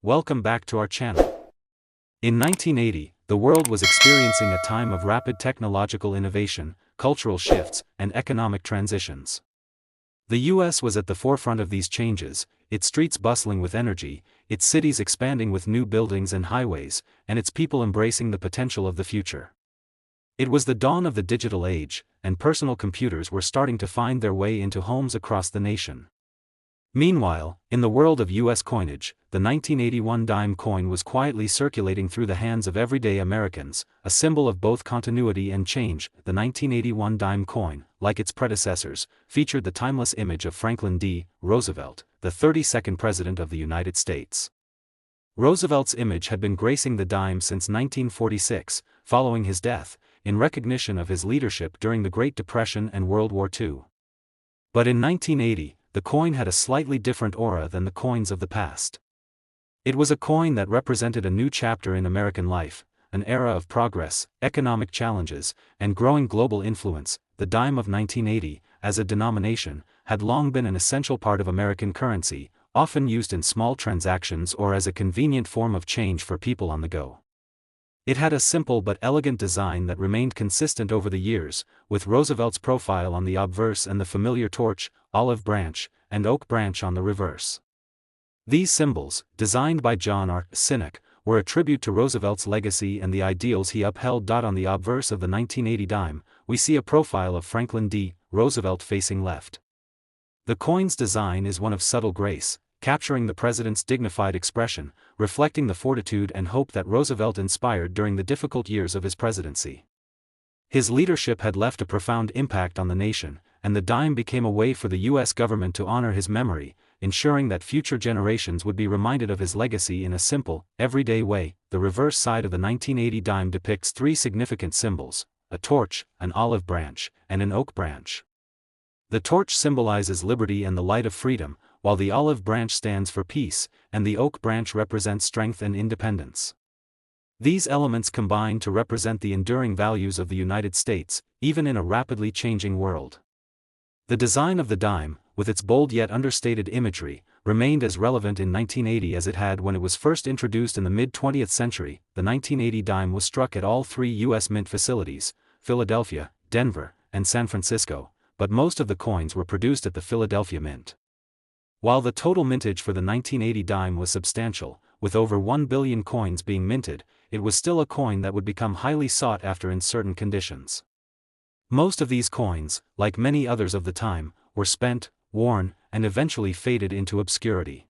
welcome back to our channel. In 1980, the world was experiencing a time of rapid technological innovation, cultural shifts, and economic transitions. The US was at the forefront of these changes, its streets bustling with energy, its cities expanding with new buildings and highways, and its people embracing the potential of the future. It was the dawn of the digital age, and personal computers were starting to find their way into homes across the nation. Meanwhile, in the world of US coinage, the 1981 dime coin was quietly circulating through the hands of everyday Americans, a symbol of both continuity and change. The 1981 dime coin, like its predecessors, featured the timeless image of Franklin D. Roosevelt, the 32nd President of the United States. Roosevelt's image had been gracing the dime since 1946, following his death, in recognition of his leadership during the Great Depression and World War II. But in 1980, the coin had a slightly different aura than the coins of the past. It was a coin that represented a new chapter in American life, an era of progress, economic challenges, and growing global influence. The dime of 1980, as a denomination, had long been an essential part of American currency, often used in small transactions or as a convenient form of change for people on the go. It had a simple but elegant design that remained consistent over the years, with Roosevelt's profile on the obverse and the familiar torch, olive branch, and oak branch on the reverse. These symbols, designed by John R. Sinek, were a tribute to Roosevelt's legacy and the ideals he upheld. On the obverse of the 1980 dime, we see a profile of Franklin D. Roosevelt facing left. The coin's design is one of subtle grace, capturing the president's dignified expression, reflecting the fortitude and hope that Roosevelt inspired during the difficult years of his presidency. His leadership had left a profound impact on the nation, and the dime became a way for the U.S. government to honor his memory, ensuring that future generations would be reminded of his legacy in a simple, everyday way. The reverse side of the 1980 dime depicts three significant symbols: a torch, an olive branch, and an oak branch. The torch symbolizes liberty and the light of freedom, while the olive branch stands for peace, and the oak branch represents strength and independence. These elements combine to represent the enduring values of the United States, even in a rapidly changing world. The design of the dime, with its bold yet understated imagery, remained as relevant in 1980 as it had when it was first introduced in the mid-20th century. The 1980 dime was struck at all three U.S. mint facilities, Philadelphia, Denver, and San Francisco, but most of the coins were produced at the Philadelphia Mint. While the total mintage for the 1980 dime was substantial, with over 1 billion coins being minted, it was still a coin that would become highly sought after in certain conditions. Most of these coins, like many others of the time, were spent, worn, and eventually faded into obscurity.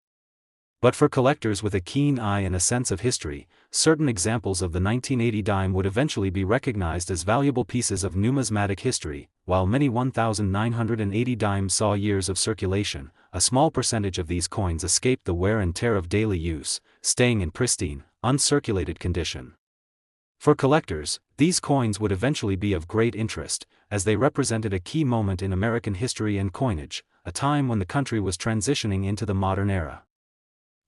But for collectors with a keen eye and a sense of history, certain examples of the 1980 dime would eventually be recognized as valuable pieces of numismatic history. While many 1980 dimes saw years of circulation, a small percentage of these coins escaped the wear and tear of daily use, staying in pristine, uncirculated condition. For collectors, these coins would eventually be of great interest, as they represented a key moment in American history and coinage, a time when the country was transitioning into the modern era.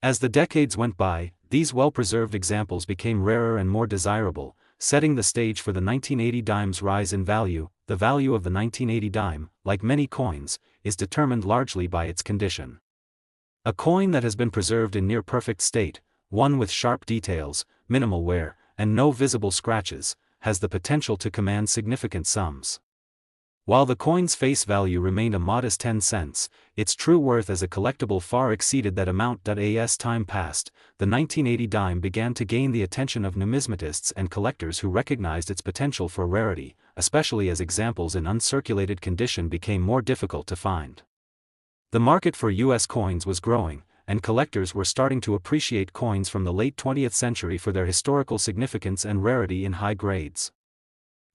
As the decades went by, these well-preserved examples became rarer and more desirable, setting the stage for the 1980 dime's rise in value. The value of the 1980 dime, like many coins, is determined largely by its condition. A coin that has been preserved in near-perfect state, one with sharp details, minimal wear, and no visible scratches, has the potential to command significant sums. While the coin's face value remained a modest 10 cents, its true worth as a collectible far exceeded that amount. As time passed, the 1980 dime began to gain the attention of numismatists and collectors who recognized its potential for rarity, especially as examples in uncirculated condition became more difficult to find. The market for U.S. coins was growing, and collectors were starting to appreciate coins from the late 20th century for their historical significance and rarity in high grades.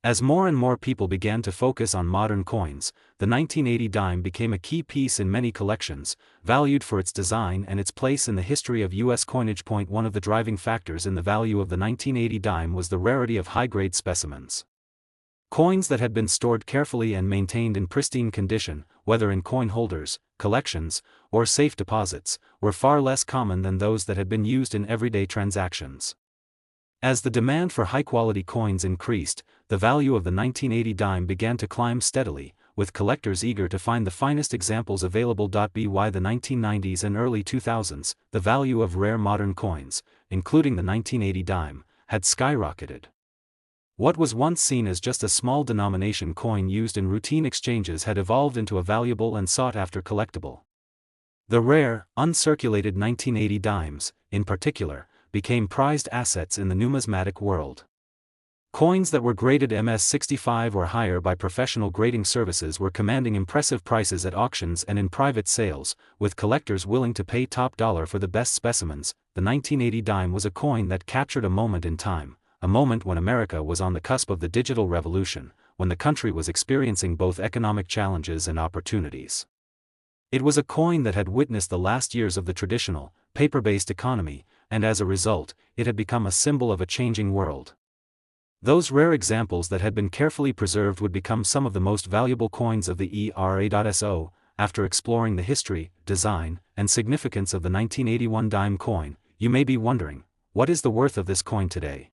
As more and more people began to focus on modern coins, the 1980 dime became a key piece in many collections, valued for its design and its place in the history of U.S. coinage. One of the driving factors in the value of the 1980 dime was the rarity of high-grade specimens. Coins that had been stored carefully and maintained in pristine condition, whether in coin holders, collections, or safe deposits, were far less common than those that had been used in everyday transactions. As the demand for high-quality coins increased, the value of the 1980 dime began to climb steadily, with collectors eager to find the finest examples available. By the 1990s and early 2000s, the value of rare modern coins, including the 1980 dime, had skyrocketed. What was once seen as just a small denomination coin used in routine exchanges had evolved into a valuable and sought-after collectible. The rare, uncirculated 1980 dimes, in particular, became prized assets in the numismatic world. Coins that were graded MS-65 or higher by professional grading services were commanding impressive prices at auctions and in private sales, with collectors willing to pay top dollar for the best specimens. The 1980 dime was a coin that captured a moment in time, a moment when America was on the cusp of the digital revolution, when the country was experiencing both economic challenges and opportunities. It was a coin that had witnessed the last years of the traditional, paper-based economy, and as a result, it had become a symbol of a changing world. Those rare examples that had been carefully preserved would become some of the most valuable coins of the era. After exploring the history, design, and significance of the 1981 dime coin, you may be wondering, what is the worth of this coin today?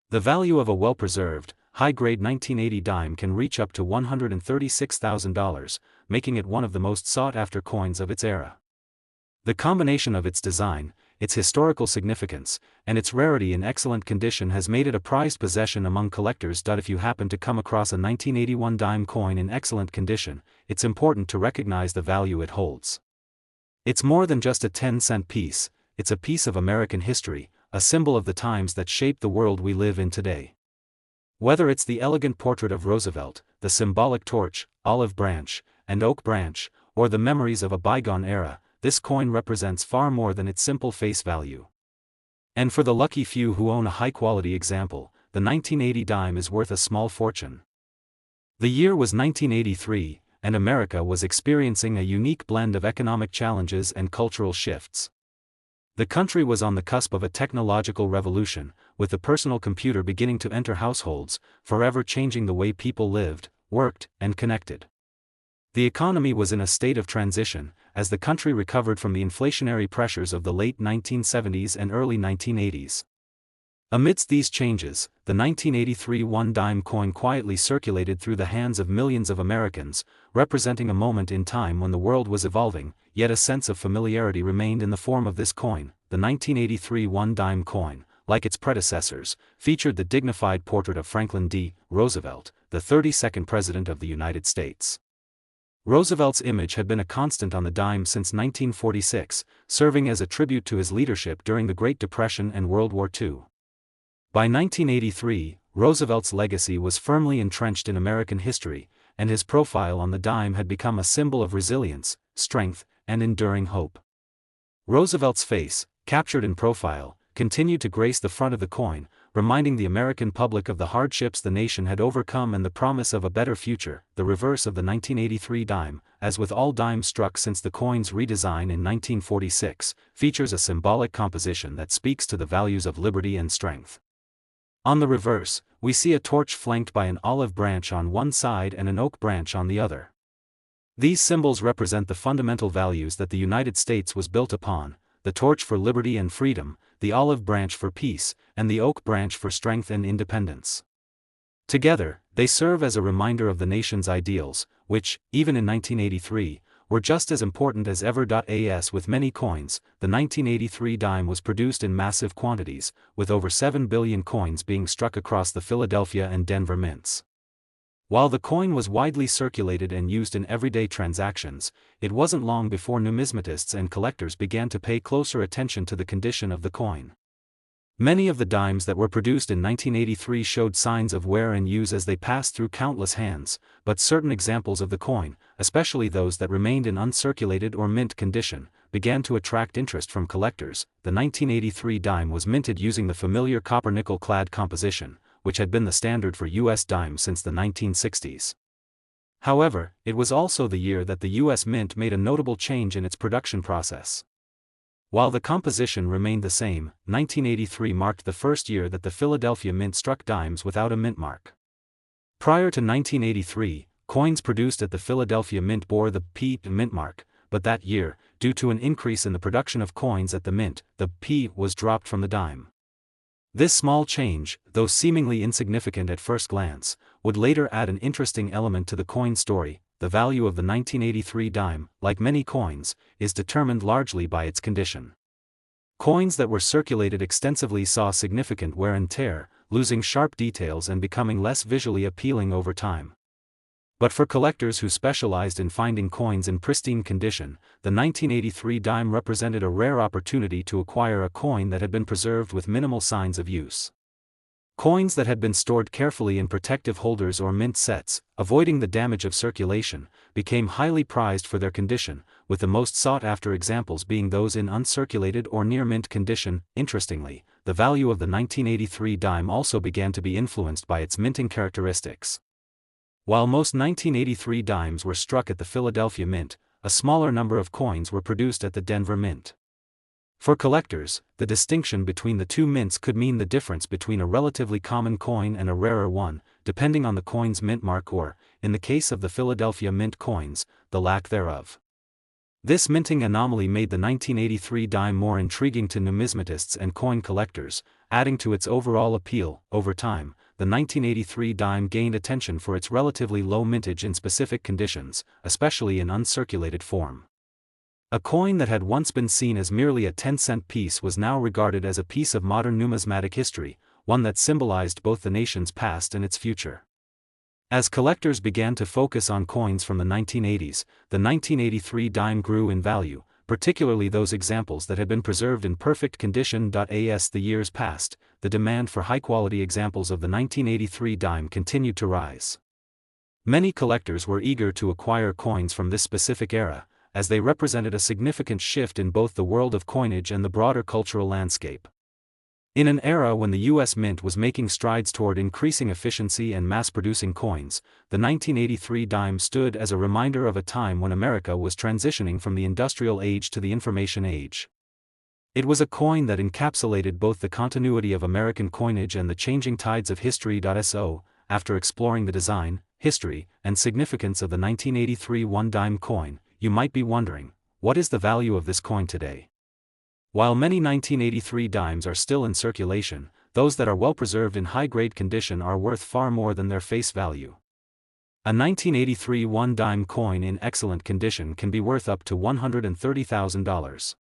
The value of a well-preserved, high-grade 1980 dime can reach up to $136,000, making it one of the most sought-after coins of its era. The combination of its design, its historical significance, and its rarity in excellent condition has made it a prized possession among collectors. If you happen to come across a 1981 dime coin in excellent condition, it's important to recognize the value it holds. It's more than just a 10-cent piece, it's a piece of American history, a symbol of the times that shaped the world we live in today. Whether it's the elegant portrait of Roosevelt, the symbolic torch, olive branch, and oak branch, or the memories of a bygone era, this coin represents far more than its simple face value. And for the lucky few who own a high-quality example, the 1980 dime is worth a small fortune. The year was 1983, and America was experiencing a unique blend of economic challenges and cultural shifts. The country was on the cusp of a technological revolution, with the personal computer beginning to enter households, forever changing the way people lived, worked, and connected. The economy was in a state of transition, as the country recovered from the inflationary pressures of the late 1970s and early 1980s. Amidst these changes, the 1983 one-dime coin quietly circulated through the hands of millions of Americans, representing a moment in time when the world was evolving, yet a sense of familiarity remained in the form of this coin. The 1983 one-dime coin, like its predecessors, featured the dignified portrait of Franklin D. Roosevelt, the 32nd President of the United States. Roosevelt's image had been a constant on the dime since 1946, serving as a tribute to his leadership during the Great Depression and World War II. By 1983, Roosevelt's legacy was firmly entrenched in American history, and his profile on the dime had become a symbol of resilience, strength, and enduring hope. Roosevelt's face, captured in profile, continued to grace the front of the coin, reminding the American public of the hardships the nation had overcome and the promise of a better future. The reverse of the 1983 dime, as with all dimes struck since the coin's redesign in 1946, features a symbolic composition that speaks to the values of liberty and strength. On the reverse, we see a torch flanked by an olive branch on one side and an oak branch on the other. These symbols represent the fundamental values that the United States was built upon: the torch for liberty and freedom, the olive branch for peace, and the oak branch for strength and independence. Together, they serve as a reminder of the nation's ideals, which, even in 1983, were just as important as ever. As with many coins, the 1983 dime was produced in massive quantities, with over 7 billion coins being struck across the Philadelphia and Denver mints. While the coin was widely circulated and used in everyday transactions, it wasn't long before numismatists and collectors began to pay closer attention to the condition of the coin. Many of the dimes that were produced in 1983 showed signs of wear and use as they passed through countless hands, but certain examples of the coin, especially those that remained in uncirculated or mint condition, began to attract interest from collectors. The 1983 dime was minted using the familiar copper-nickel clad composition, which had been the standard for U.S. dimes since the 1960s. However, it was also the year that the U.S. Mint made a notable change in its production process. While the composition remained the same, 1983 marked the first year that the Philadelphia Mint struck dimes without a mint mark. Prior to 1983, coins produced at the Philadelphia Mint bore the P mint mark, but that year, due to an increase in the production of coins at the mint, the P was dropped from the dime. This small change, though seemingly insignificant at first glance, would later add an interesting element to the coin story. The value of the 1983 dime, like many coins, is determined largely by its condition. Coins that were circulated extensively saw significant wear and tear, losing sharp details and becoming less visually appealing over time. But for collectors who specialized in finding coins in pristine condition, the 1983 dime represented a rare opportunity to acquire a coin that had been preserved with minimal signs of use. Coins that had been stored carefully in protective holders or mint sets, avoiding the damage of circulation, became highly prized for their condition, with the most sought-after examples being those in uncirculated or near-mint condition. Interestingly, the value of the 1983 dime also began to be influenced by its minting characteristics. While most 1983 dimes were struck at the Philadelphia Mint, a smaller number of coins were produced at the Denver Mint. For collectors, the distinction between the two mints could mean the difference between a relatively common coin and a rarer one, depending on the coin's mint mark or, in the case of the Philadelphia Mint coins, the lack thereof. This minting anomaly made the 1983 dime more intriguing to numismatists and coin collectors, adding to its overall appeal. Over time, the 1983 dime gained attention for its relatively low mintage in specific conditions, especially in uncirculated form. A coin that had once been seen as merely a 10-cent piece was now regarded as a piece of modern numismatic history, one that symbolized both the nation's past and its future. As collectors began to focus on coins from the 1980s, the 1983 dime grew in value, particularly those examples that had been preserved in perfect condition. As the years passed, the demand for high-quality examples of the 1983 dime continued to rise. Many collectors were eager to acquire coins from this specific era, as they represented a significant shift in both the world of coinage and the broader cultural landscape. In an era when the U.S. Mint was making strides toward increasing efficiency and mass-producing coins, the 1983 dime stood as a reminder of a time when America was transitioning from the industrial age to the information age. It was a coin that encapsulated both the continuity of American coinage and the changing tides of history. After exploring the design, history, and significance of the 1983 one-dime coin, you might be wondering, what is the value of this coin today? While many 1983 dimes are still in circulation, those that are well preserved in high-grade condition are worth far more than their face value. A 1983 one-dime coin in excellent condition can be worth up to $130,000.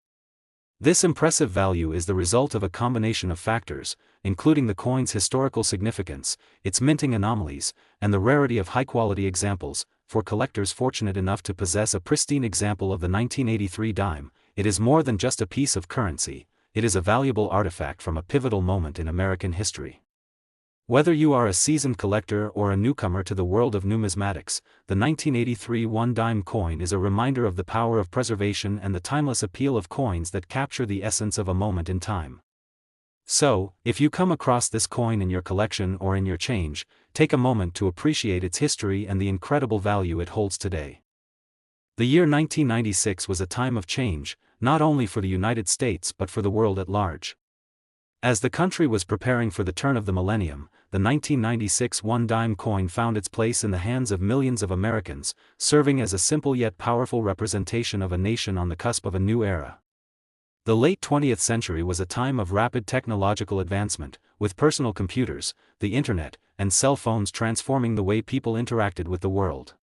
This impressive value is the result of a combination of factors, including the coin's historical significance, its minting anomalies, and the rarity of high-quality examples. For collectors fortunate enough to possess a pristine example of the 1983 dime, it is more than just a piece of currency, it is a valuable artifact from a pivotal moment in American history. Whether you are a seasoned collector or a newcomer to the world of numismatics, the 1983 one-dime coin is a reminder of the power of preservation and the timeless appeal of coins that capture the essence of a moment in time. So, if you come across this coin in your collection or in your change, take a moment to appreciate its history and the incredible value it holds today. The year 1996 was a time of change, not only for the United States but for the world at large. As the country was preparing for the turn of the millennium, the 1996 one-dime coin found its place in the hands of millions of Americans, serving as a simple yet powerful representation of a nation on the cusp of a new era. The late 20th century was a time of rapid technological advancement, with personal computers, the internet, and cell phones transforming the way people interacted with the world.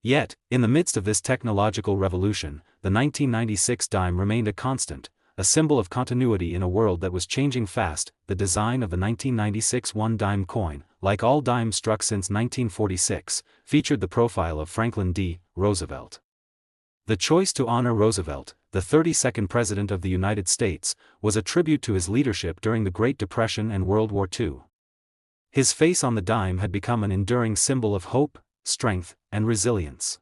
Yet, in the midst of this technological revolution, the 1996 dime remained a constant, a symbol of continuity in a world that was changing fast. The design of the 1996 one-dime coin, like all dimes struck since 1946, featured the profile of Franklin D. Roosevelt. The choice to honor Roosevelt, the 32nd President of the United States, was a tribute to his leadership during the Great Depression and World War II. His face on the dime had become an enduring symbol of hope, strength, and resilience.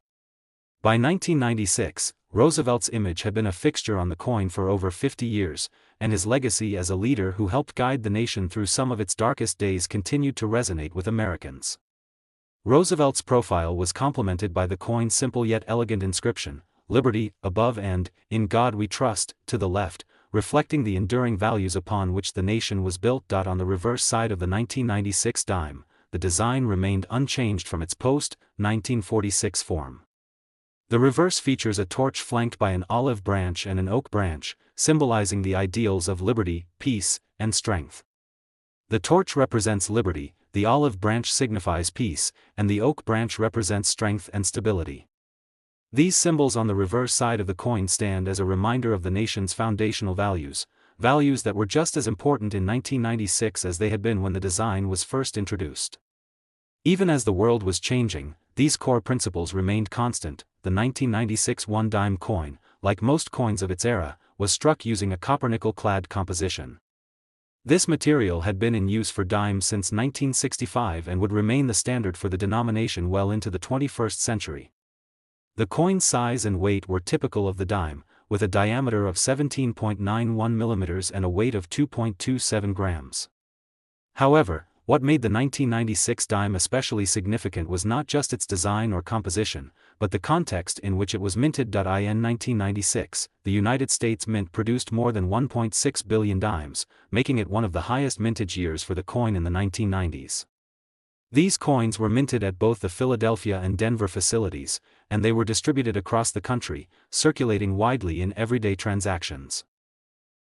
By 1996, Roosevelt's image had been a fixture on the coin for over 50 years, and his legacy as a leader who helped guide the nation through some of its darkest days continued to resonate with Americans. Roosevelt's profile was complemented by the coin's simple yet elegant inscription, "Liberty, above and, in God we trust," to the left, reflecting the enduring values upon which the nation was built. On the reverse side of the 1996 dime, the design remained unchanged from its post-1946 form. The reverse features a torch flanked by an olive branch and an oak branch, symbolizing the ideals of liberty, peace, and strength. The torch represents liberty, the olive branch signifies peace, and the oak branch represents strength and stability. These symbols on the reverse side of the coin stand as a reminder of the nation's foundational values, values that were just as important in 1996 as they had been when the design was first introduced. Even as the world was changing, these core principles remained constant. The 1996 one-dime coin, like most coins of its era, was struck using a copper-nickel-clad composition. This material had been in use for dimes since 1965 and would remain the standard for the denomination well into the 21st century. The coin's size and weight were typical of the dime, with a diameter of 17.91 mm and a weight of 2.27 grams. However, what made the 1996 dime especially significant was not just its design or composition, but the context in which it was minted. In 1996, the United States Mint produced more than 1.6 billion dimes, making it one of the highest mintage years for the coin in the 1990s. These coins were minted at both the Philadelphia and Denver facilities, and they were distributed across the country, circulating widely in everyday transactions.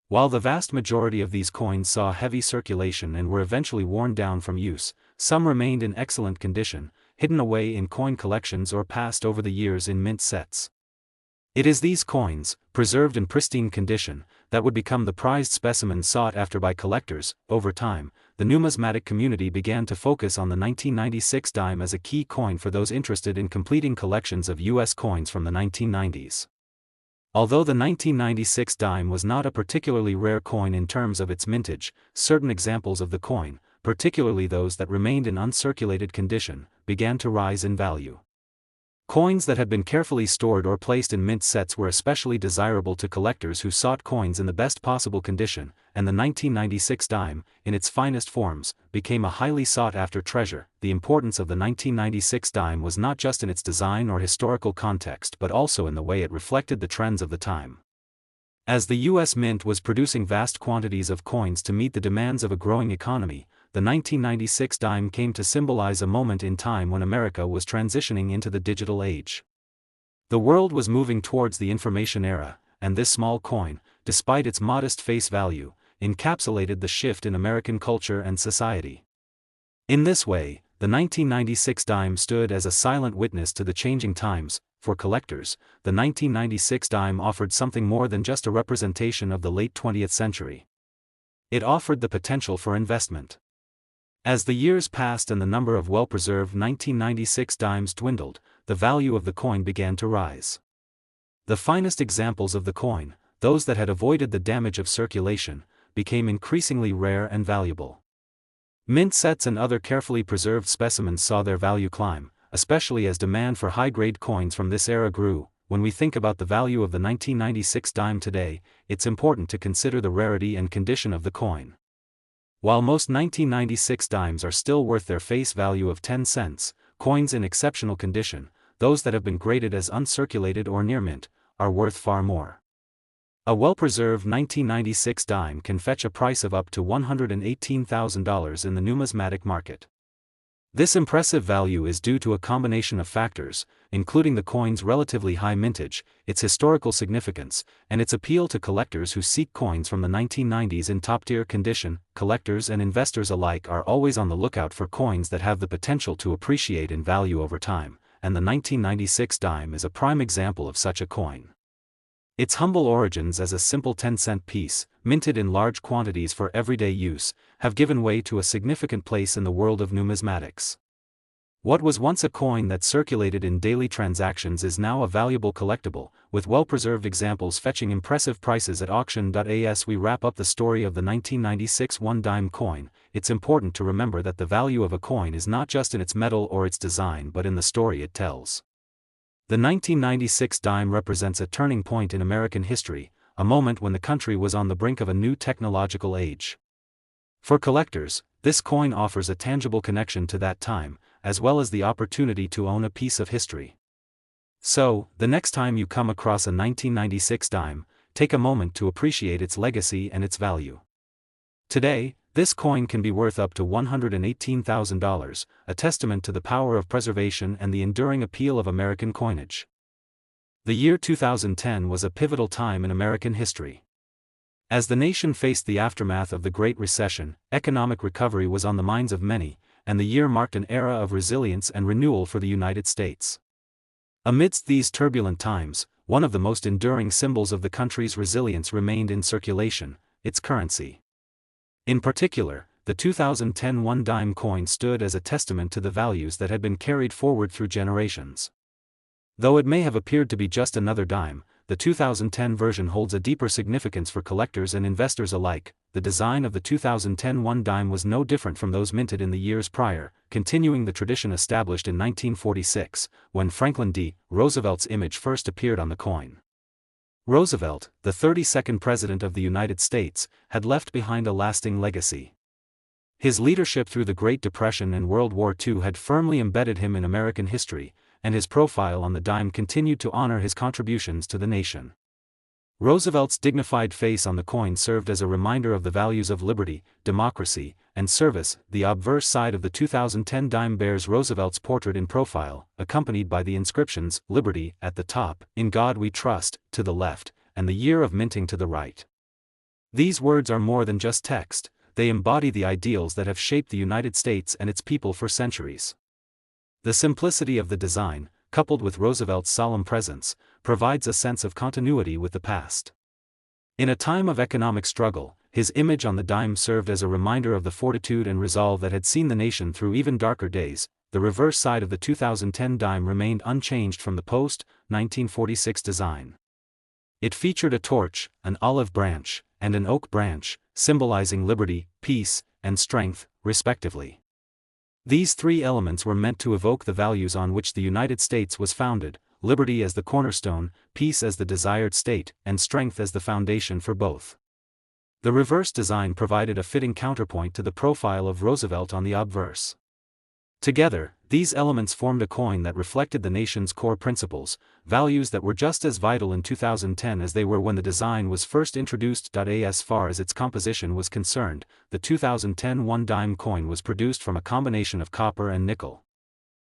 While the vast majority of these coins saw heavy circulation and were eventually worn down from use, some remained in excellent condition, hidden away in coin collections or passed over the years in mint sets. It is these coins, preserved in pristine condition, that would become the prized specimens sought after by collectors. Over time, the numismatic community began to focus on the 1996 dime as a key coin for those interested in completing collections of U.S. coins from the 1990s. Although the 1996 dime was not a particularly rare coin in terms of its mintage, certain examples of the coin, particularly those that remained in uncirculated condition, began to rise in value. Coins that had been carefully stored or placed in mint sets were especially desirable to collectors who sought coins in the best possible condition, and the 1996 dime, in its finest forms, became a highly sought-after treasure. The importance of the 1996 dime was not just in its design or historical context but also in the way it reflected the trends of the time. As the U.S. Mint was producing vast quantities of coins to meet the demands of a growing economy, the 1996 dime came to symbolize a moment in time when America was transitioning into the digital age. The world was moving towards the information era, and this small coin, despite its modest face value, encapsulated the shift in American culture and society. In this way, the 1996 dime stood as a silent witness to the changing times. For collectors, the 1996 dime offered something more than just a representation of the late 20th century. It offered the potential for investment. As the years passed and the number of well-preserved 1996 dimes dwindled, the value of the coin began to rise. The finest examples of the coin, those that had avoided the damage of circulation, became increasingly rare and valuable. Mint sets and other carefully preserved specimens saw their value climb, especially as demand for high-grade coins from this era grew. When we think about the value of the 1996 dime today, it's important to consider the rarity and condition of the coin. While most 1996 dimes are still worth their face value of 10 cents, coins in exceptional condition, those that have been graded as uncirculated or near mint, are worth far more. A well-preserved 1996 dime can fetch a price of up to $118,000 in the numismatic market. This impressive value is due to a combination of factors, including the coin's relatively high mintage, its historical significance, and its appeal to collectors who seek coins from the 1990s in top-tier condition. Collectors and investors alike are always on the lookout for coins that have the potential to appreciate in value over time, and the 1996 dime is a prime example of such a coin. Its humble origins as a simple 10-cent piece, minted in large quantities for everyday use, have given way to a significant place in the world of numismatics. What was once a coin that circulated in daily transactions is now a valuable collectible, with well-preserved examples fetching impressive prices at auction. As we wrap up the story of the 1996 one-dime coin, it's important to remember that the value of a coin is not just in its metal or its design but in the story it tells. The 1996 dime represents a turning point in American history, a moment when the country was on the brink of a new technological age. For collectors, this coin offers a tangible connection to that time, as well as the opportunity to own a piece of history. So, the next time you come across a 1996 dime, take a moment to appreciate its legacy and its value. Today, this coin can be worth up to $118,000, a testament to the power of preservation and the enduring appeal of American coinage. The year 2010 was a pivotal time in American history. As the nation faced the aftermath of the Great Recession, economic recovery was on the minds of many, and the year marked an era of resilience and renewal for the United States. Amidst these turbulent times, one of the most enduring symbols of the country's resilience remained in circulation: its currency. In particular, the 2010 one-dime coin stood as a testament to the values that had been carried forward through generations. Though it may have appeared to be just another dime, the 2010 version holds a deeper significance for collectors and investors alike. The design of the 2010 one-dime was no different from those minted in the years prior, continuing the tradition established in 1946, when Franklin D. Roosevelt's image first appeared on the coin. Roosevelt, the 32nd President of the United States, had left behind a lasting legacy. His leadership through the Great Depression and World War II had firmly embedded him in American history, and his profile on the dime continued to honor his contributions to the nation. Roosevelt's dignified face on the coin served as a reminder of the values of liberty, democracy, and service. The obverse side of the 2010 dime bears Roosevelt's portrait in profile, accompanied by the inscriptions, "Liberty" at the top, "In God We Trust" to the left, and "The Year of Minting" to the right. These words are more than just text, they embody the ideals that have shaped the United States and its people for centuries. The simplicity of the design, coupled with Roosevelt's solemn presence, provides a sense of continuity with the past. In a time of economic struggle, his image on the dime served as a reminder of the fortitude and resolve that had seen the nation through even darker days. The reverse side of the 2010 dime remained unchanged from the post-1946 design. It featured a torch, an olive branch, and an oak branch, symbolizing liberty, peace, and strength, respectively. These three elements were meant to evoke the values on which the United States was founded: liberty as the cornerstone, peace as the desired state, and strength as the foundation for both. The reverse design provided a fitting counterpoint to the profile of Roosevelt on the obverse. Together, these elements formed a coin that reflected the nation's core principles, values that were just as vital in 2010 as they were when the design was first introduced. As far as its composition was concerned, the 2010 one-dime coin was produced from a combination of copper and nickel.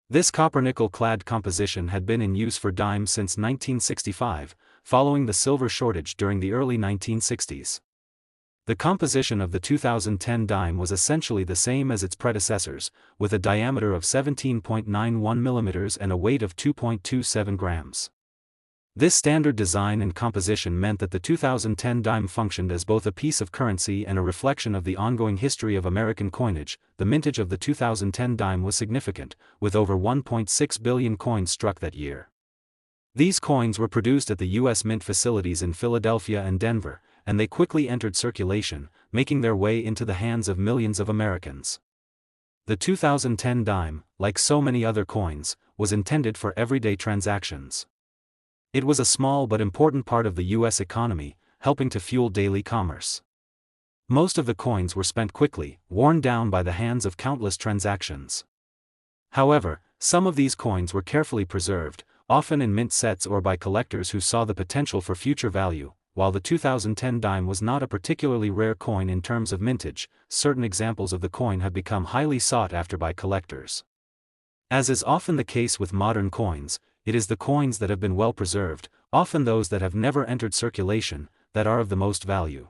This copper-nickel clad composition had been in use for dimes since 1965, following the silver shortage during the early 1960s. The composition of the 2010 dime was essentially the same as its predecessors, with a diameter of 17.91 mm and a weight of 2.27 grams. This standard design and composition meant that the 2010 dime functioned as both a piece of currency and a reflection of the ongoing history of American coinage. The mintage of the 2010 dime was significant, with over 1.6 billion coins struck that year. These coins were produced at the U.S. Mint facilities in Philadelphia and Denver, and they quickly entered circulation, making their way into the hands of millions of Americans. The 2010 dime, like so many other coins, was intended for everyday transactions. It was a small but important part of the U.S. economy, helping to fuel daily commerce. Most of the coins were spent quickly, worn down by the hands of countless transactions. However, some of these coins were carefully preserved, often in mint sets or by collectors who saw the potential for future value. While the 2010 dime was not a particularly rare coin in terms of mintage, certain examples of the coin have become highly sought after by collectors. As is often the case with modern coins, it is the coins that have been well preserved, often those that have never entered circulation, that are of the most value.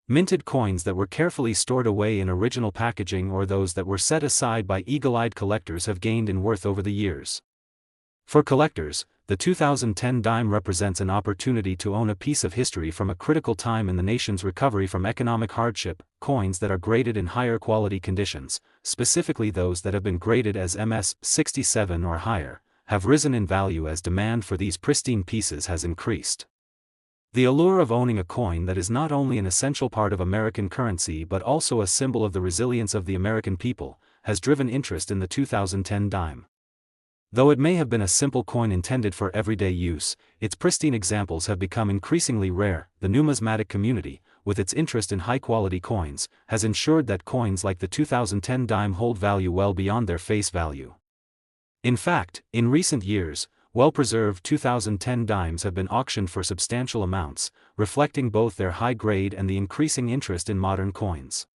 Minted coins that were carefully stored away in original packaging or those that were set aside by eagle-eyed collectors have gained in worth over the years. For collectors, the 2010 dime represents an opportunity to own a piece of history from a critical time in the nation's recovery from economic hardship. Coins that are graded in higher quality conditions, specifically those that have been graded as MS 67 or higher, have risen in value as demand for these pristine pieces has increased. The allure of owning a coin that is not only an essential part of American currency but also a symbol of the resilience of the American people, has driven interest in the 2010 dime. Though it may have been a simple coin intended for everyday use, its pristine examples have become increasingly rare. The numismatic community, with its interest in high-quality coins, has ensured that coins like the 2010 dime hold value well beyond their face value. In fact, in recent years, well-preserved 2010 dimes have been auctioned for substantial amounts, reflecting both their high grade and the increasing interest in modern coins.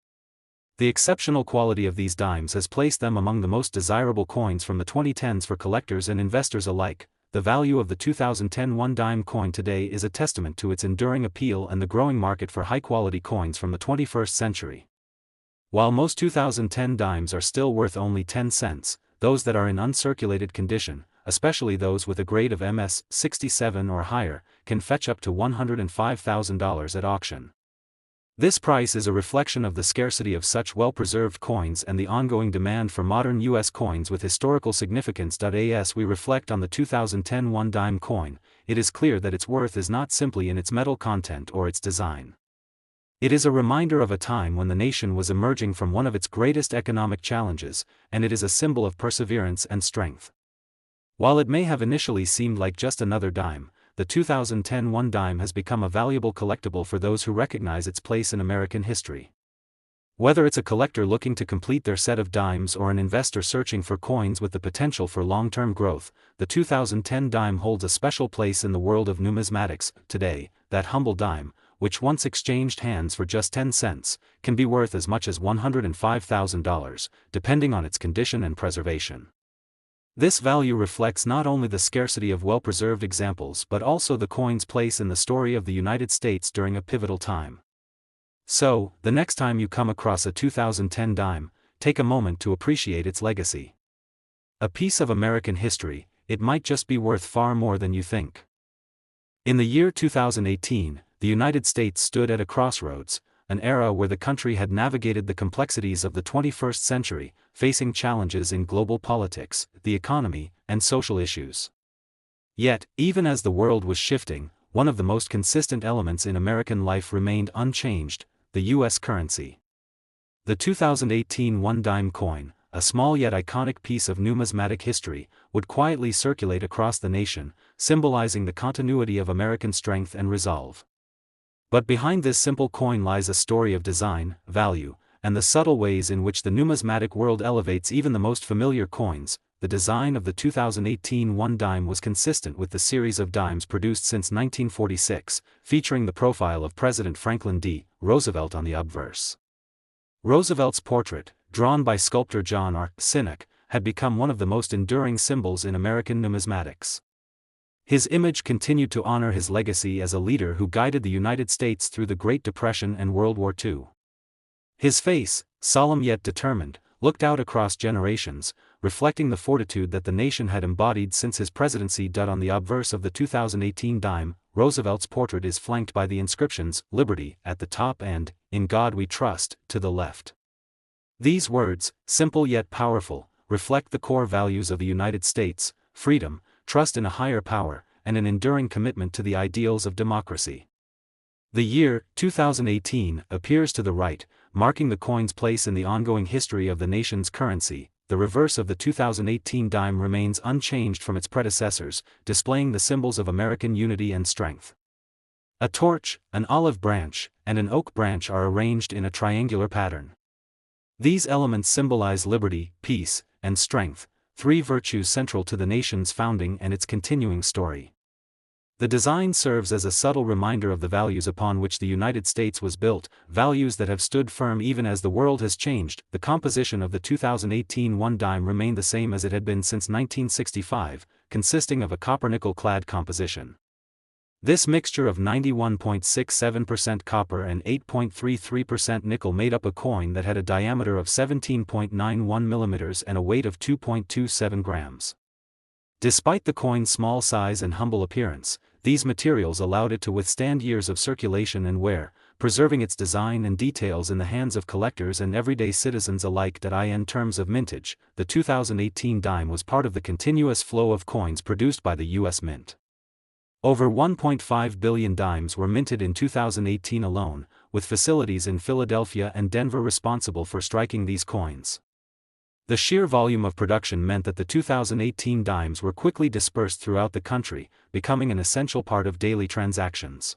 The exceptional quality of these dimes has placed them among the most desirable coins from the 2010s for collectors and investors alike. the value of the 2010 one-dime coin today is a testament to its enduring appeal and the growing market for high-quality coins from the 21st century. While most 2010 dimes are still worth only 10 cents, those that are in uncirculated condition, especially those with a grade of MS 67 or higher, can fetch up to $105,000 at auction. This price is a reflection of the scarcity of such well-preserved coins and the ongoing demand for modern U.S. coins with historical significance. As we reflect on the 2010 one-dime coin, it is clear that its worth is not simply in its metal content or its design. It is a reminder of a time when the nation was emerging from one of its greatest economic challenges, and it is a symbol of perseverance and strength. While it may have initially seemed like just another dime, the 2010 one-dime has become a valuable collectible for those who recognize its place in American history. Whether it's a collector looking to complete their set of dimes or an investor searching for coins with the potential for long-term growth, the 2010 dime holds a special place in the world of numismatics. Today, that humble dime, which once exchanged hands for just 10 cents, can be worth as much as $105,000, depending on its condition and preservation. This value reflects not only the scarcity of well-preserved examples but also the coin's place in the story of the United States during a pivotal time. So, the next time you come across a 2010 dime, take a moment to appreciate its legacy. A piece of American history, it might just be worth far more than you think. In the year 2018, the United States stood at a crossroads, an era where the country had navigated the complexities of the 21st century, facing challenges in global politics, the economy, and social issues. Yet, even as the world was shifting, one of the most consistent elements in American life remained unchanged: the U.S. currency. The 2018 one-dime coin, a small yet iconic piece of numismatic history, would quietly circulate across the nation, symbolizing the continuity of American strength and resolve. But behind this simple coin lies a story of design, value, and the subtle ways in which the numismatic world elevates even the most familiar coins. The design of the 2018 one-dime was consistent with the series of dimes produced since 1946, featuring the profile of President Franklin D. Roosevelt on the obverse. Roosevelt's portrait, drawn by sculptor John R. Sinnock, had become one of the most enduring symbols in American numismatics. His image continued to honor his legacy as a leader who guided the United States through the Great Depression and World War II. His face, solemn yet determined, looked out across generations, reflecting the fortitude that the nation had embodied since his presidency. On the obverse of the 2018 dime, Roosevelt's portrait is flanked by the inscriptions, "Liberty" at the top and "In God We Trust" to the left. These words, simple yet powerful, reflect the core values of the United States: freedom, trust in a higher power, and an enduring commitment to the ideals of democracy. The year 2018 appears to the right, marking the coin's place in the ongoing history of the nation's currency. The reverse of the 2018 dime remains unchanged from its predecessors, displaying the symbols of American unity and strength. A torch, an olive branch, and an oak branch are arranged in a triangular pattern. These elements symbolize liberty, peace, and strength, three virtues central to the nation's founding and its continuing story. The design serves as a subtle reminder of the values upon which the United States was built, values that have stood firm even as the world has changed. The composition of the 2018 one-dime remained the same as it had been since 1965, consisting of a copper-nickel-clad composition. This mixture of 91.67% copper and 8.33% nickel made up a coin that had a diameter of 17.91 mm and a weight of 2.27 grams. Despite the coin's small size and humble appearance, these materials allowed it to withstand years of circulation and wear, preserving its design and details in the hands of collectors and everyday citizens alike. In terms of mintage, the 2018 dime was part of the continuous flow of coins produced by the U.S. Mint. Over 1.5 billion dimes were minted in 2018 alone, with facilities in Philadelphia and Denver responsible for striking these coins. The sheer volume of production meant that the 2018 dimes were quickly dispersed throughout the country, becoming an essential part of daily transactions.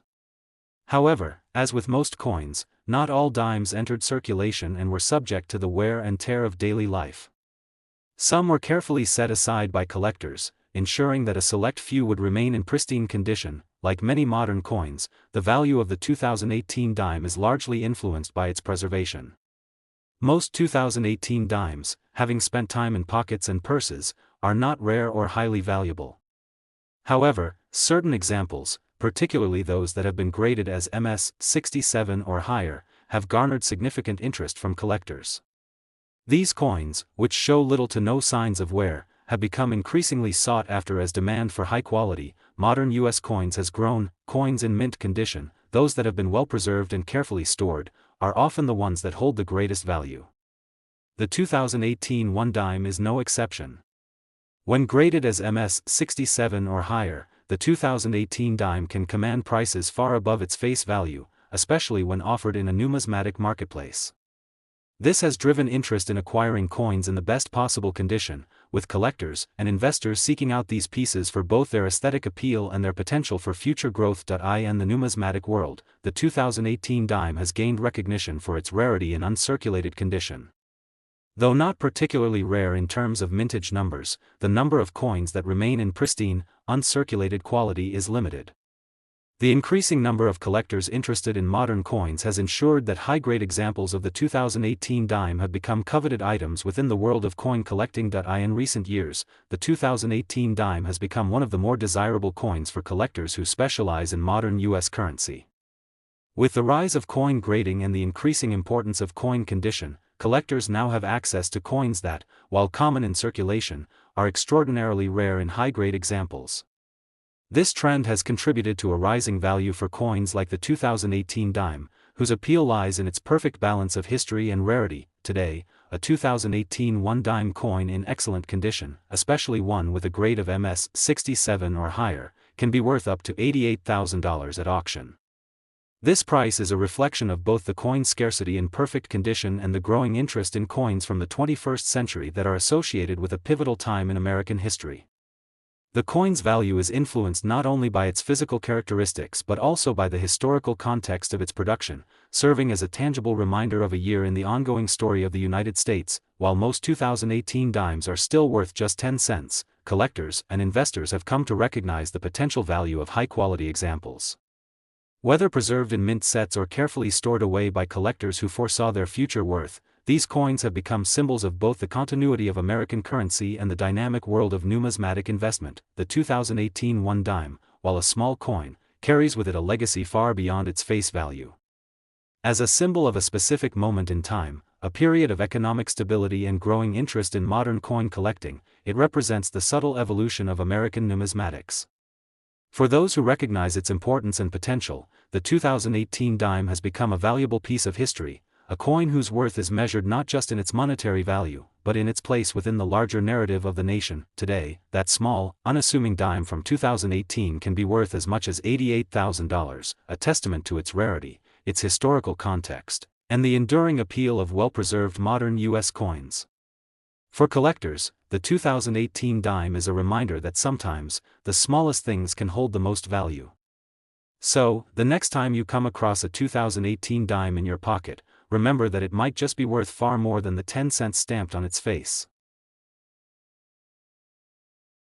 However, as with most coins, not all dimes entered circulation and were subject to the wear and tear of daily life. Some were carefully set aside by collectors, ensuring that a select few would remain in pristine condition. Like many modern coins, the value of the 2018 dime is largely influenced by its preservation. Most 2018 dimes, having spent time in pockets and purses, are not rare or highly valuable. However, certain examples, particularly those that have been graded as MS-67 or higher, have garnered significant interest from collectors. These coins, which show little to no signs of wear, have become increasingly sought after as demand for high-quality, modern U.S. coins has grown. Coins in mint condition, those that have been well preserved and carefully stored, are often the ones that hold the greatest value. The 2018 one dime is no exception. When graded as MS-67 or higher, the 2018 dime can command prices far above its face value, especially when offered in a numismatic marketplace. This has driven interest in acquiring coins in the best possible condition, with collectors and investors seeking out these pieces for both their aesthetic appeal and their potential for future growth. In the numismatic world, the 2018 dime has gained recognition for its rarity in uncirculated condition. Though not particularly rare in terms of mintage numbers, the number of coins that remain in pristine, uncirculated quality is limited. The increasing number of collectors interested in modern coins has ensured that high-grade examples of the 2018 dime have become coveted items within the world of coin collecting. In recent years, the 2018 dime has become one of the more desirable coins for collectors who specialize in modern U.S. currency. With the rise of coin grading and the increasing importance of coin condition, collectors now have access to coins that, while common in circulation, are extraordinarily rare in high-grade examples. This trend has contributed to a rising value for coins like the 2018 dime, whose appeal lies in its perfect balance of history and rarity. Today, a 2018 one dime coin in excellent condition, especially one with a grade of MS-67 or higher, can be worth up to $88,000 at auction. This price is a reflection of both the coin's scarcity in perfect condition and the growing interest in coins from the 21st century that are associated with a pivotal time in American history. The coin's value is influenced not only by its physical characteristics but also by the historical context of its production, serving as a tangible reminder of a year in the ongoing story of the United States. While most 2018 dimes are still worth just 10 cents, collectors and investors have come to recognize the potential value of high-quality examples. Whether preserved in mint sets or carefully stored away by collectors who foresaw their future worth, these coins have become symbols of both the continuity of American currency and the dynamic world of numismatic investment. The 2018 one dime, while a small coin, carries with it a legacy far beyond its face value. As a symbol of a specific moment in time, a period of economic stability and growing interest in modern coin collecting, it represents the subtle evolution of American numismatics. For those who recognize its importance and potential, the 2018 dime has become a valuable piece of history, a coin whose worth is measured not just in its monetary value, but in its place within the larger narrative of the nation. Today, that small, unassuming dime from 2018 can be worth as much as $88,000, a testament to its rarity, its historical context, and the enduring appeal of well-preserved modern U.S. coins. For collectors, the 2018 dime is a reminder that sometimes, the smallest things can hold the most value. So, the next time you come across a 2018 dime in your pocket, remember that it might just be worth far more than the 10 cents stamped on its face.